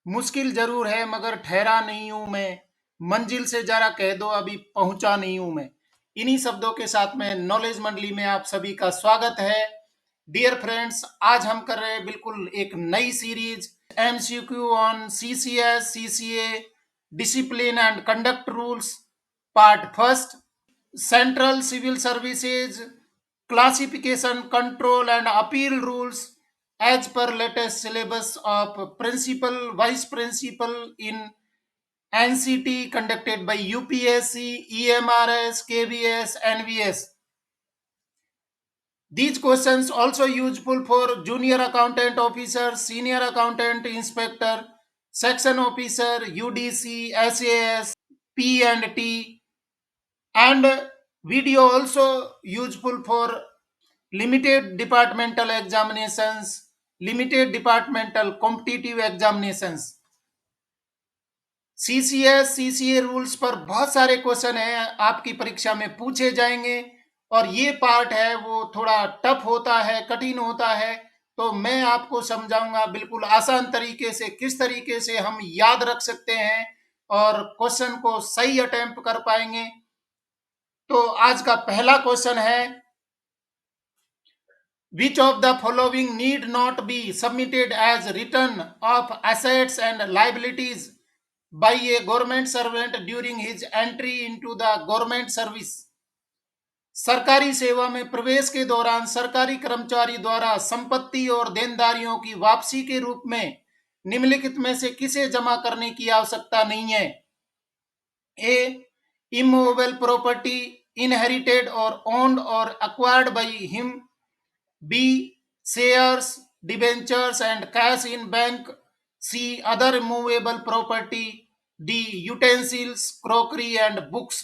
मुश्किल जरूर है मगर ठहरा नहीं हूं मैं, मंजिल से जरा कह दो अभी पहुंचा नहीं हूं मैं। इन्हीं शब्दों के साथ में नॉलेज मंडली में आप सभी का स्वागत है। डियर फ्रेंड्स, आज हम कर रहे हैं बिल्कुल एक नई series MCQ on CCS CCA discipline and conduct rules, part first, central civil services classification, control and appeal rules as per latest syllabus of principal vice principal in NCT conducted by UPSC, EMRS, KVS, NVS. These questions also useful for junior accountant officer, senior accountant inspector, section officer, UDC, SAS, P&T, and video also useful for limited departmental examinations, limited departmental competitive examinations. CCS CCA rules पर बहुत सारे question हैं आपकी परीक्षा में पूछे जाएंगे, और ये पार्ट है वो थोड़ा टफ होता है, कठिन होता है। तो मैं आपको समझाऊंगा बिल्कुल आसान तरीके से किस तरीके से हम याद रख सकते हैं और क्वेश्चन को सही अटेम्प्ट कर पाएंगे। तो आज का पहला क्वेश्चन है, which of the following need not be submitted as return of assets and liabilities by a government servant during his entry into the government service? सरकारी सेवा में प्रवेश के दौरान सरकारी कर्मचारी द्वारा संपत्ति और देनदारियों की वापसी के रूप में निम्नलिखित में से किसे जमा करने की आवश्यकता नहीं है? ए, इमूवेबल प्रॉपर्टी इनहेरिटेड और ओन्ड और acquired by him. B, shares, debentures and cash in bank. C, other movable property. D, utensils, crockery and books.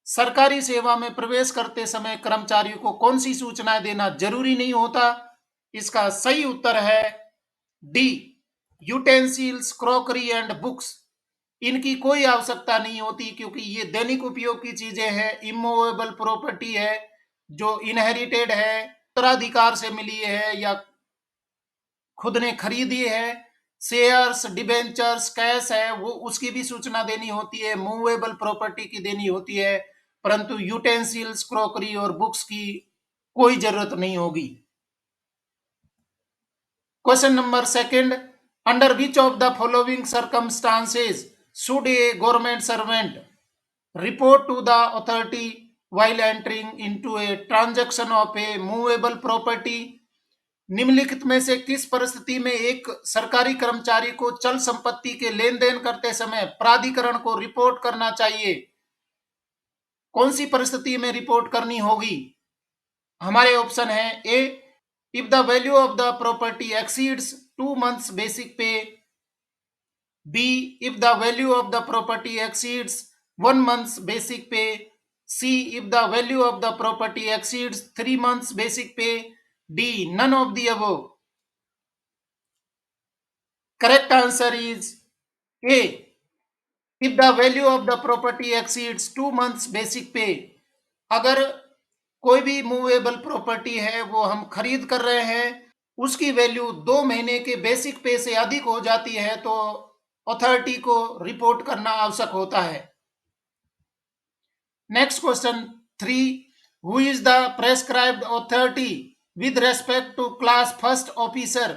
सरकारी सेवा में प्रवेश करते समय कर्मचारियों को कौन सी सूचनाएं देना जरूरी नहीं होता? इसका सही उत्तर है D, utensils, crockery and books. इनकी कोई आवश्यकता नहीं होती क्योंकि ये दैनिक उपयोग की चीजें हैं, इमूवेबल प्रॉपर्टी है जो इनहेरिटेड है, उत्तराधिकार से मिली है या खुद ने खरीदी है। शेयर्स, डिबेंचर्स, कैश है वो उसकी भी सूचना देनी होती है, मूवेबल प्रॉपर्टी की देनी होती है, परंतु यूटेंसिल्स, क्रॉकरी और बुक्स की कोई जरूरत नहीं होगी। Question number second, under which of the following circumstances should A government servant report to the authority while entering into a transaction of a movable property? निम्नलिखित में से किस परिस्थिति में एक सरकारी कर्मचारी को चल संपत्ति के लेन देन करते समय प्राधिकरण को रिपोर्ट करना चाहिए? कौन सी परिस्थिति में रिपोर्ट करनी होगी? हमारे ऑप्शन है A, if the value of the property exceeds 2 months basic pay. B, if the value of the property exceeds 1 month basic pay. C, if the value of the property exceeds 3 months basic pay. D, none of the above. Correct answer is A, if the value of the property exceeds 2 months basic pay. अगर कोई भी movable property है वो हम खरीद कर रहे हैं, उसकी वैल्यू 2 महीने के बेसिक पे से अधिक हो जाती है तो अथॉरिटी को रिपोर्ट करना आवश्यक होता है। Next question 3. Who is the prescribed authority with respect to class first officer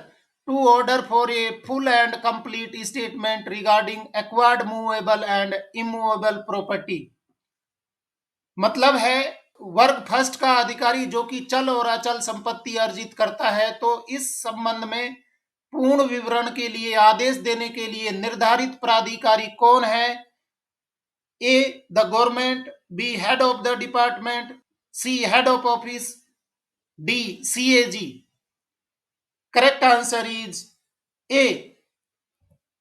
to order for a full and complete statement regarding acquired movable and immovable property? मतलब है वर्ग फर्स्ट का अधिकारी जो कि चल और अचल संपत्ति अर्जित करता है, तो इस संबंध में पूर्ण विवरण के लिए आदेश देने के लिए निर्धारित प्राधिकारी कौन है? A, the government. B, head of the department. C, head of office. D, CAG. Correct answer is A,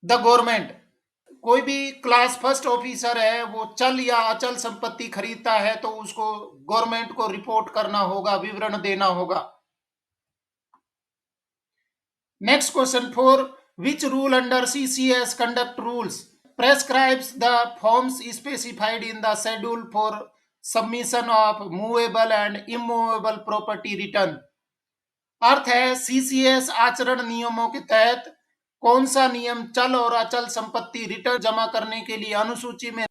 the government. कोई भी क्लास फर्स्ट ऑफिसर है वो चल या अचल संपत्ति खरीदता है तो उसको गवर्नमेंट को रिपोर्ट करना होगा, विवरण देना होगा। Next question 4. Which rule under CCS conduct rules prescribes the forms specified in the schedule for submission of movable and immovable property return? अर्थ है सीसीएस आचरण नियमों के तहत कौन सा नियम चल और अचल संपत्ति रिटर्न जमा करने के लिए अनुसूची में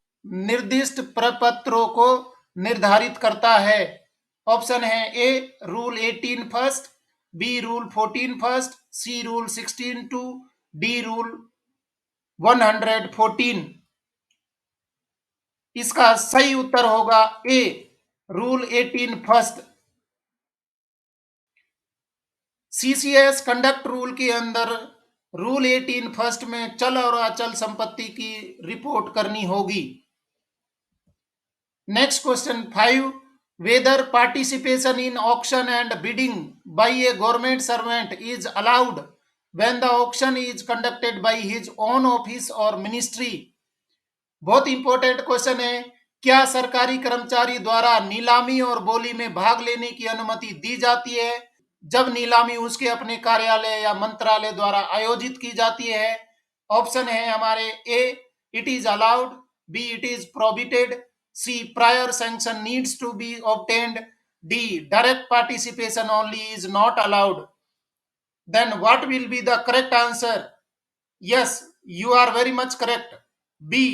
निर्दिष्ट प्रपत्रों को निर्धारित करता है? ऑप्शन है A rule 18 first, B rule 14 first, C rule 16 two, D rule 114। इसका सही उत्तर होगा A rule 18 first. CCS conduct rule के अंदर रूल 18 फर्स्ट में चल और अचल संपत्ति की रिपोर्ट करनी होगी। Next question 5, whether participation in auction and bidding by a government servant is allowed when the auction is conducted by his own office or ministry? बहुत इंपॉर्टेंट क्वेश्चन है। क्या सरकारी कर्मचारी द्वारा नीलामी और बोली में भाग लेने की अनुमति दी जाती है जब नीलामी उसके अपने कार्यालय या मंत्रालय द्वारा आयोजित की जाती है? ऑप्शन है हमारे A it is allowed, B it is prohibited, C prior sanction needs to be obtained, D direct participation only is not allowed. Then what will be the correct answer? Yes, you are very much correct, B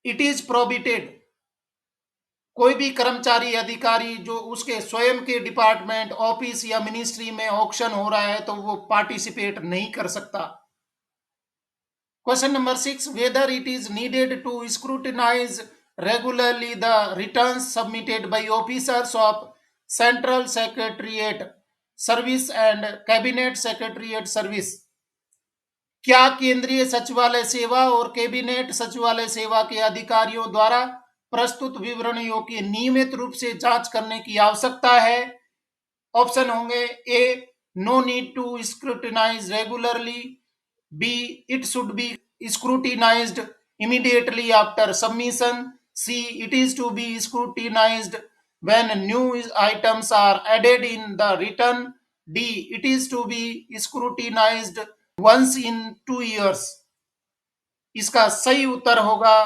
it is prohibited. कोई भी कर्मचारी अधिकारी जो उसके स्वयं के department office या ministry में ऑक्शन हो रहा है तो वो पार्टिसिपेट नहीं कर सकता। Question number 6, whether it is needed to scrutinise regularly the returns submitted by officers of central secretariat service and cabinet secretariat service. क्या केंद्रीय सचिवालय सेवा और कैबिनेट सचिवालय सेवा के अधिकारियों द्वारा प्रस्तुत विवरणियों की नियमित रूप से जांच करने की आवश्यकता है? ऑप्शन होंगे A no need to scrutinise regularly, B it should be scrutinised immediately after submission, C it is to be scrutinized when new items are added in the return, D it is to be scrutinized once in 2 years। इसका सही उत्तर होगा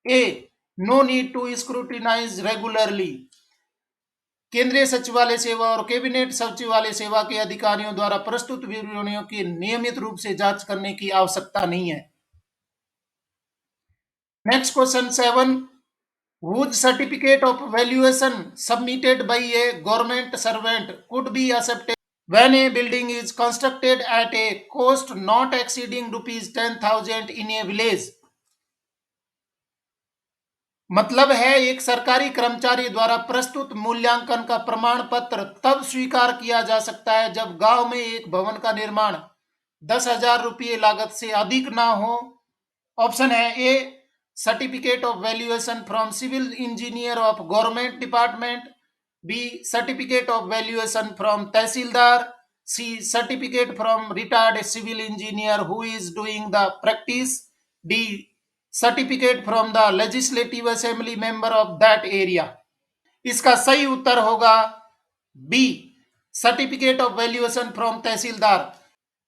A no need to scrutinise regularly. केंद्रीय सचिवालय सेवा और cabinet सचिवालय सेवा के अधिकारियों द्वारा प्रस्तुत विवरणियों की नियमित रूप से जांच करने की आवश्यकता नहीं है। Next question 7, whose certificate of valuation submitted by a government servant could be accepted when a building is constructed at a cost not exceeding rupees 10,000 in a village? मतलब है एक सरकारी कर्मचारी द्वारा प्रस्तुत मूल्यांकन का प्रमाण पत्र तब स्वीकार किया जा सकता है जब गांव में एक भवन का निर्माण 10,000 रुपये लागत से अधिक ना हो। ऑप्शन है A certificate of valuation from civil engineer of government department, B certificate of valuation from tahsildar, C certificate from retired civil engineer who is doing the practice, D certificate from the legislative assembly member of that area. इसका सही उत्तर होगा B certificate of valuation from tahsildar.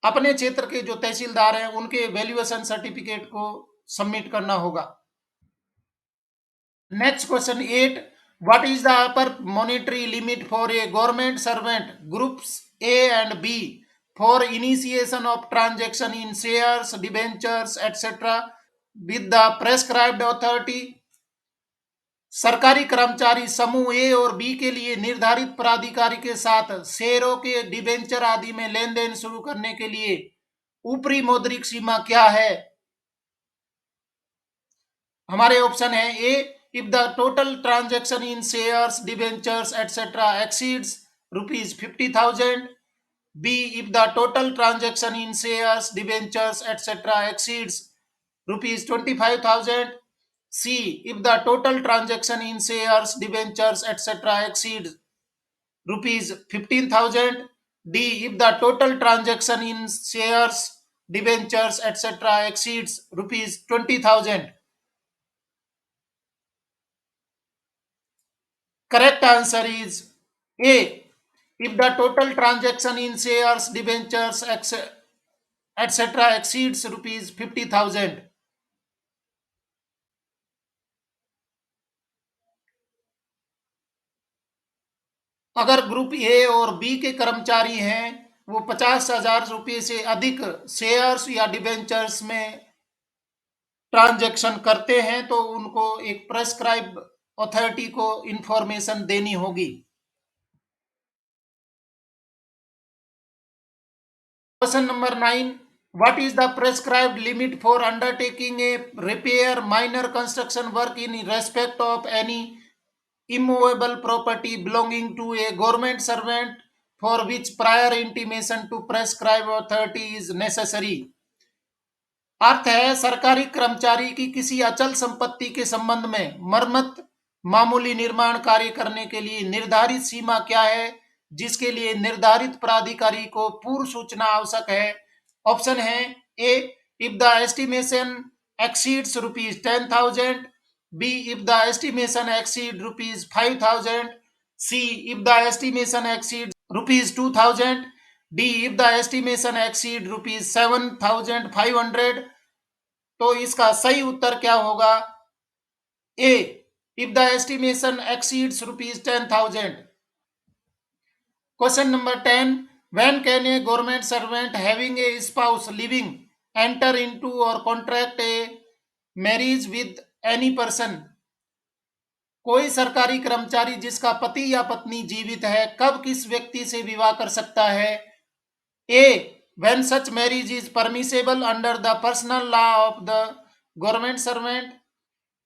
अपने क्षेत्र के जो तहसीलदार हैं उनके वैल्यूएशन सर्टिफिकेट को सबमिट करना होगा। Next question 8, what is the upper monetary limit for a government servant groups A and B for initiation of transaction in shares debentures etcetera with the prescribed authority? सरकारी कर्मचारी समूह ए और B के लिए निर्धारित प्राधिकारी के साथ शेयरों के डिबेंचर आदि में लेन देन शुरू करने के लिए ऊपरी मौद्रिक सीमा क्या है? हमारे ऑप्शन है A if the total transaction in shares debentures etcetera exceeds rupees 50,000, B if the total transaction in shares debentures etcetera exceeds rupees 25,000, C if the total transaction in shares debentures etc exceeds rupees 15,000, D if the total transaction in shares debentures etc exceeds rupees 20,000। correct answer is A if the total transaction in shares debentures etc exceeds rupees 50,000। अगर group A और B के कर्मचारी हैं वो 50,000 रुपये से अधिक shares या डिबेंचर्स में ट्रांजैक्शन करते हैं तो उनको एक प्रेस्क्राइब अथॉरिटी को इंफॉर्मेशन देनी होगी। Question number 9, what is the prescribed limit for undertaking a repair minor construction work in respect of any immovable property belonging to a government servant for which prior intimation to prescribed authority is necessary? अर्थ है सरकारी कर्मचारी की किसी अचल संपत्ति के संबंध में मरम्मत मामूली निर्माण कार्य करने के लिए निर्धारित सीमा क्या है जिसके लिए निर्धारित प्राधिकारी को पूर्व सूचना आवश्यक है। ऑप्शन है A, if the estimation exceeds ₹10,000, B, if the estimation exceed ₹5,000, C, if the estimation exceed ₹2,000, D, if the estimation exceed ₹7,500। तो इसका सही उत्तर क्या होगा? A, if the estimation exceeds ₹10,000। Question number 10, when can a government servant having a spouse living enter into और contract a marriage with any person? कोई सरकारी कर्मचारी जिसका पति या पत्नी जीवित है कब किस व्यक्ति से विवाह कर सकता है? ए, when such marriage is permissible under the personal law of the government servant,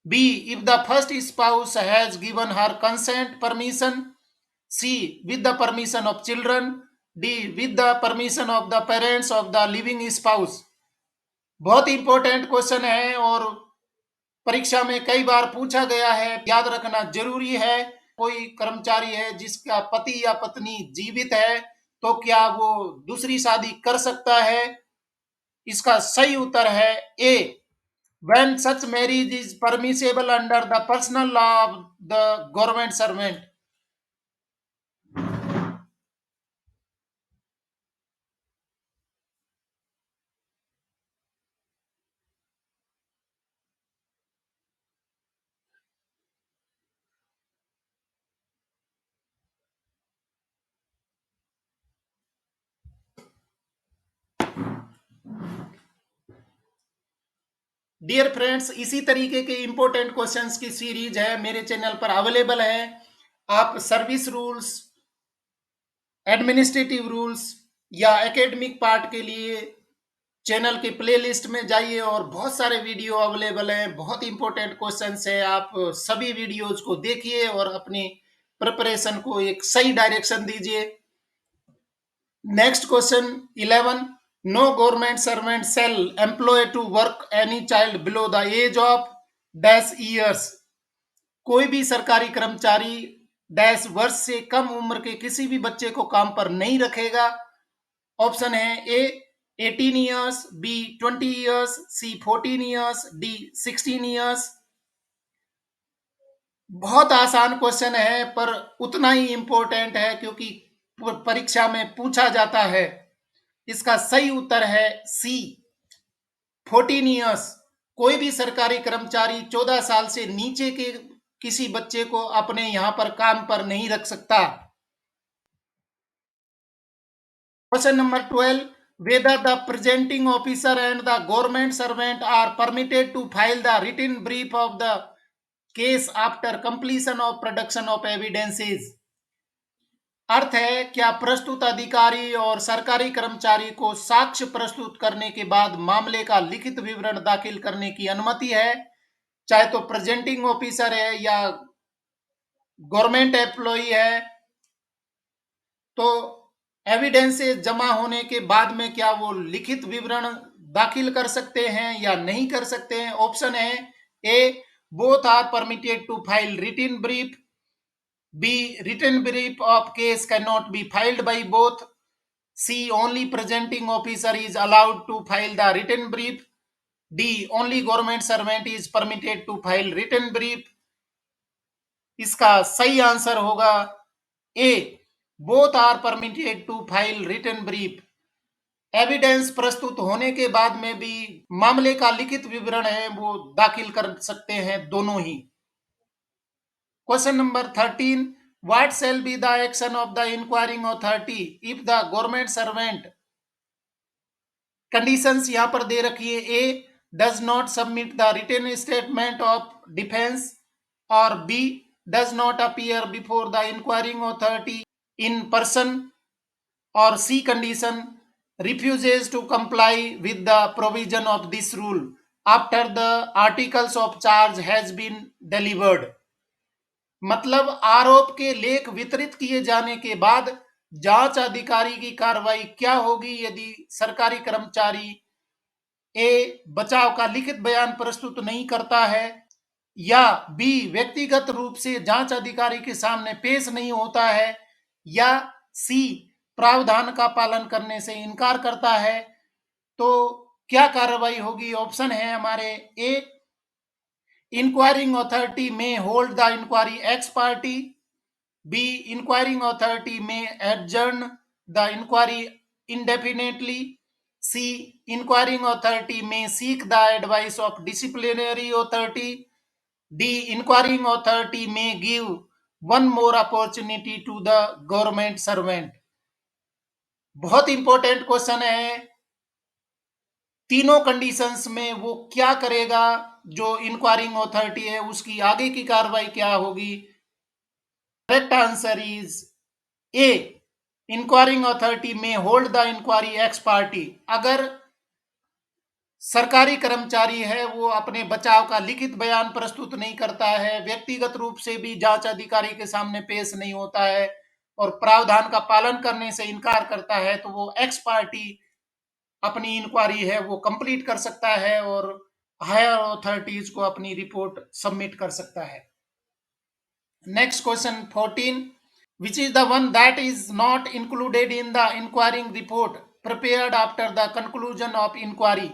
b, if the first spouse has given her consent permission, c, with the permission of children, d, with the permission of the parents of the living spouse। बहुत important question है और परीक्षा में कई बार पूछा गया है, याद रखना जरूरी है। कोई कर्मचारी है जिसका पति या पत्नी जीवित है तो क्या वो दूसरी शादी कर सकता है? इसका सही उत्तर है A, when such marriage is permissible under the personal law of the government servant. Dear friends, इसी तरीके के इंपॉर्टेंट क्वेश्चंस की सीरीज है मेरे चैनल पर अवेलेबल है। आप सर्विस रूल्स, एडमिनिस्ट्रेटिव रूल्स या एकेडमिक पार्ट के लिए चैनल की प्लेलिस्ट में जाइए और बहुत सारे वीडियो अवेलेबल हैं। बहुत इंपॉर्टेंट क्वेश्चंस है, आप सभी वीडियोज को देखिए और अपनी प्रिपरेशन को एक सही डायरेक्शन दीजिए। Next question 11, no government servant shall employ to work any child below the age of dash years. कोई भी सरकारी कर्मचारी डैश वर्ष से कम उम्र के किसी भी बच्चे को काम पर नहीं रखेगा। ऑप्शन है ए, 18 ईयर्स, बी, 20 ईयर्स, सी, 14 ईयर्स, डी, 16 ईयर्स। बहुत आसान क्वेश्चन है पर उतना ही इंपॉर्टेंट है क्योंकि परीक्षा में पूछा जाता है। इसका सही उत्तर है सी, 14 ईयर्स। कोई भी सरकारी कर्मचारी 14 साल से नीचे के किसी बच्चे को अपने यहां पर काम पर नहीं रख सकता। Question number 12, whether the presenting officer and the government servant are permitted to file the written brief of the case after completion of production of evidences। अर्थ है, क्या प्रस्तुत अधिकारी और सरकारी कर्मचारी को साक्ष्य प्रस्तुत करने के बाद मामले का लिखित विवरण दाखिल करने की अनुमति है, चाहे तो प्रेजेंटिंग ऑफिसर है या गवर्नमेंट एम्प्लॉई है। तो एविडेंसेस जमा होने के बाद में क्या वो लिखित विवरण दाखिल कर सकते हैं या नहीं कर सकते हैं? ऑप्शन है A, both are permitted to file written brief, B, written brief of case can not be filed by both, C, only presenting officer is allowed to file the written brief, D, only government servant is permitted to file written brief. इसका सही answer होगा A, both are permitted to file written brief. Evidence प्रस्तुत होने के बाद में भी मामले का लिखित विवरण है वो दाखिल कर सकते हैं दोनों ही। Question number 13, What shall be the action of the inquiring authority if the government servant? Conditions यहां पर दे रखी है। A does not submit the written statement of defence, और B does not appear before the inquiring authority in person, और C condition refuses to comply with the provision of this rule after the articles of charge has been delivered। मतलब आरोप के लेख वितरित किए जाने के बाद जांच अधिकारी की कार्रवाई क्या होगी यदि सरकारी कर्मचारी ए बचाव का लिखित बयान प्रस्तुत नहीं करता है, या बी व्यक्तिगत रूप से जांच अधिकारी के सामने पेश नहीं होता है, या सी प्रावधान का पालन करने से इनकार करता है। तो क्या कार्रवाई होगी? ऑप्शन है हमारे A, inquiring authority may hold the inquiry ex parte, B inquiring authority may adjourn the inquiry indefinitely, C inquiring authority may seek the advice of disciplinary authority, D inquiring authority may give one more opportunity to the government servant. बहुत important question है। तीनों conditions में वो क्या करेगा? जो enquiring authority है उसकी आगे की कार्रवाई क्या होगी? Correct answer is A, inquiring authority may hold the inquiry ex parte. अगर सरकारी कर्मचारी है वो अपने बचाव का लिखित बयान प्रस्तुत नहीं करता है, व्यक्तिगत रूप से भी जांच अधिकारी के सामने पेश नहीं होता है और प्रावधान का पालन करने से इनकार करता है, तो वो एक्स पार्टी अपनी इंक्वायरी है वो कंप्लीट कर सकता है और हायर अथॉरिटीज को अपनी रिपोर्ट सबमिट कर सकता है। Next question 14, which is the one that is not included in the inquiring report prepared after the conclusion of inquiry?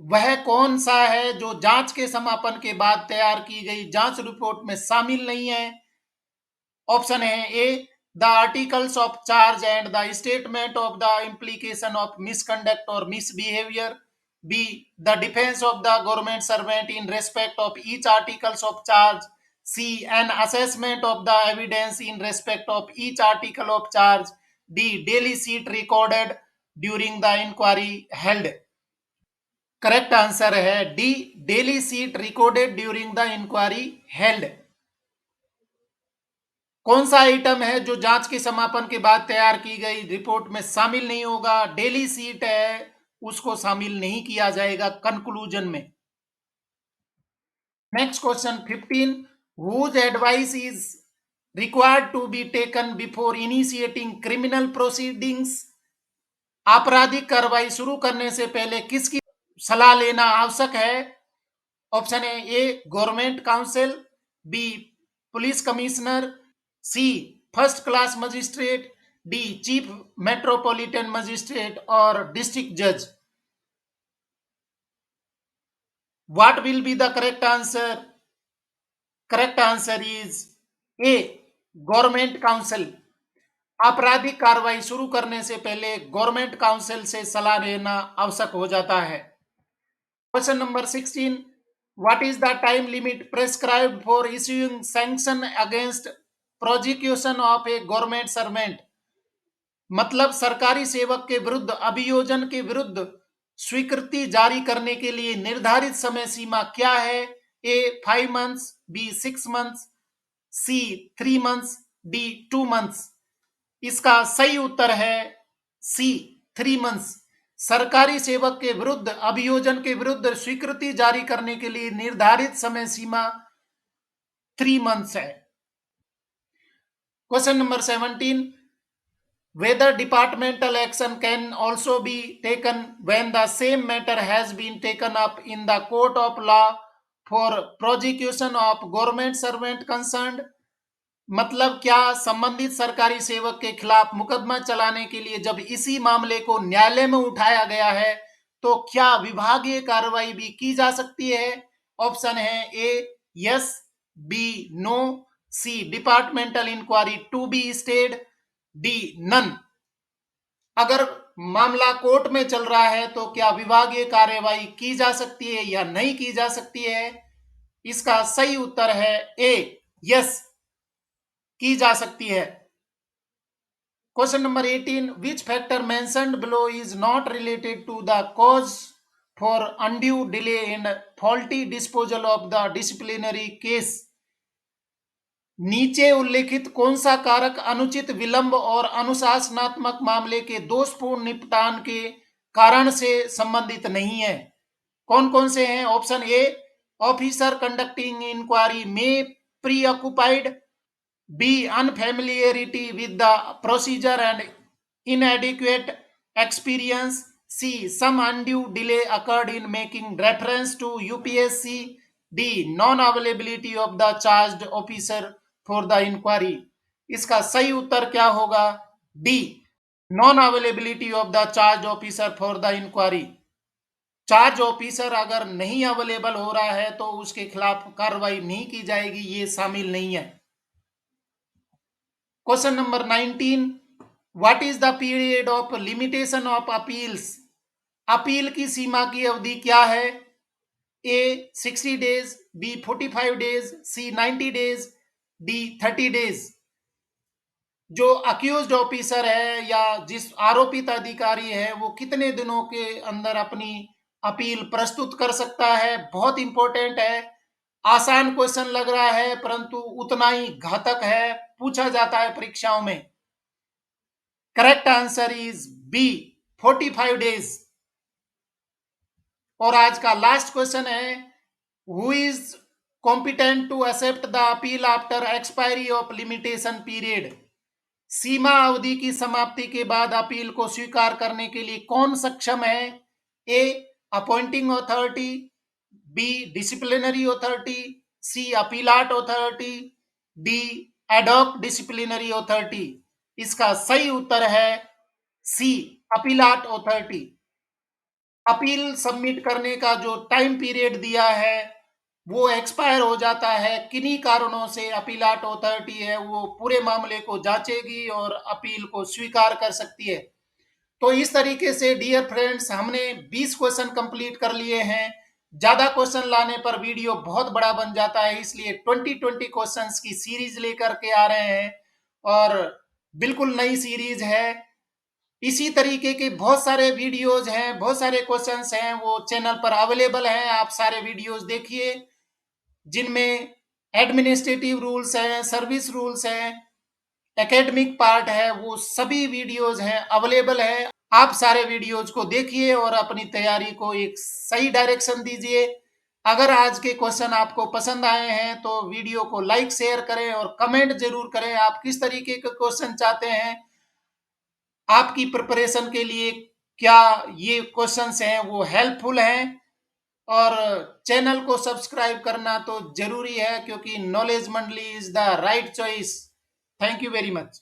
वह कौन सा है जो जांच के समापन के बाद तैयार की गई जांच रिपोर्ट में शामिल नहीं है? ऑप्शन है A, the articles of charge and the statement of the implication of misconduct और misbehaviour, B the defence of the government servant in respect of each articles of charge, C an assessment of the evidence in respect of each article of charge, D daily sheet recorded during the inquiry held. Correct answer है D, daily sheet recorded during the inquiry held. कौन सा item है जो जांच के समापन के बाद तैयार की गई रिपोर्ट में शामिल नहीं होगा? डेली सीट है, उसको शामिल नहीं किया जाएगा कंक्लूजन में। Next question 15, whose advice is required to be taken before initiating criminal proceedings? आपराधिक कार्रवाई शुरू करने से पहले किसकी सलाह लेना आवश्यक है? ऑप्शन है A, government counsel, B police commissioner, C first class magistrate, D chief metropolitan magistrate और डिस्ट्रिक्ट जज। What will be the correct answer? Correct answer is A, government counsel. आपराधिक कार्रवाई शुरू करने से पहले गवर्नमेंट काउंसिल से सलाह लेना आवश्यक हो जाता है। Question number 16, what is the time limit prescribed for issuing sanction against prosecution of a government servant? मतलब सरकारी सेवक के विरुद्ध अभियोजन के विरुद्ध स्वीकृति जारी करने के लिए निर्धारित समय सीमा क्या है? ए 5 months, बी 6 months, सी 3 months, डी 2 months। इसका सही उत्तर है सी 3 months। सरकारी सेवक के विरुद्ध अभियोजन के विरुद्ध स्वीकृति जारी करने के लिए निर्धारित समय सीमा 3 months है। Question number 17, whether departmental action can also be taken when the same matter has been taken up in the court of law for prosecution of government servant concerned? मतलब क्या संबंधित सरकारी सेवक के खिलाफ मुकदमा चलाने के लिए जब इसी मामले को न्यायालय में उठाया गया है तो क्या विभागीय कार्रवाई भी की जा सकती है? ऑप्शन है A, yes, B no, C departmental inquiry to be stayed, D none. अगर मामला कोर्ट में चल रहा है तो क्या विभागीय कार्यवाही की जा सकती है या नहीं की जा सकती है? इसका सही उत्तर है ए, यस। की जा सकती है। Question number 18, which factor mentioned below is not related to the cause for undue delay in faulty disposal of the disciplinary case. नीचे उल्लेखित कौन सा कारक अनुचित विलंब और अनुशासनात्मक मामले के दोषपूर्ण निपटान के कारण से संबंधित नहीं है? कौन कौन से हैं? Option A, officer conducting inquiry में preoccupied, B, unfamiliarity with the procedure and inadequate experience. C, some undue delay occurred in making reference to UPSC. D, non-availability of the charged officer for the inquiry. इसका सही उत्तर क्या होगा? D, non-availability of the charged officer for the inquiry. Charge officer अगर नहीं available हो रहा है तो उसके खिलाफ कार्रवाई नहीं की जाएगी, ये शामिल नहीं है। Question number 19, what is the period of limitation of appeals? Appeal की सीमा की अवधि क्या है? ए 60 डेज, बी 45 डेज, सी 90 डेज, डी 30 डेज। जो अक्यूज्ड ऑफिसर है या जिस आरोपित अधिकारी है वो कितने दिनों के अंदर अपनी अपील प्रस्तुत कर सकता है? बहुत इंपॉर्टेंट है। आसान क्वेश्चन लग रहा है परंतु उतना ही घातक है, पूछा जाता है परीक्षाओं में। Correct answer is B, 45 days. और आज का लास्ट क्वेश्चन है, who is competent to accept the appeal after expiry of limitation period? सीमा अवधि की समाप्ति के बाद अपील को स्वीकार करने के लिए कौन सक्षम है? A, appointing authority, B, disciplinary authority, C, appellate authority, D, ad hoc disciplinary authority. इसका सही उत्तर है C, appellate authority. Appeal submit करने का जो टाइम पीरियड दिया है वो एक्सपायर हो जाता है। किन्हीं कारणों से अपीलाट अथॉरिटी है वो पूरे मामले को जांचेगी और अपील को स्वीकार कर सकती है। तो इस तरीके से डियर फ्रेंड्स हमने 20 क्वेश्चन कंप्लीट कर लिए हैं। ज्यादा क्वेश्चन लाने पर वीडियो बहुत बड़ा बन जाता है, इसलिए 20 क्वेश्चंस की सीरीज लेकर के आ रहे हैं और बिल्कुल नई सीरीज है। इसी तरीके के बहुत सारे वीडियोज हैं, बहुत सारे क्वेश्चंस हैं, वो चैनल पर अवेलेबल हैं। आप सारे वीडियोज देखिए जिनमें एडमिनिस्ट्रेटिव रूल्स हैं, सर्विस रूल्स हैं, एकेडमिक पार्ट है, वो सभी वीडियोज हैं, अवेलेबल है। आप सारे वीडियोज को देखिए और अपनी तैयारी को एक सही डायरेक्शन दीजिए। अगर आज के क्वेश्चन आपको पसंद आए हैं तो वीडियो को लाइक शेयर करें और कमेंट जरूर करें आप किस तरीके के क्वेश्चन चाहते हैं। आपकी प्रिपरेशन के लिए क्या ये क्वेश्चंस हैं वो हेल्पफुल हैं। और चैनल को सब्सक्राइब करना तो जरूरी है क्योंकि नॉलेज मंडली is the right choice. Thank you very much.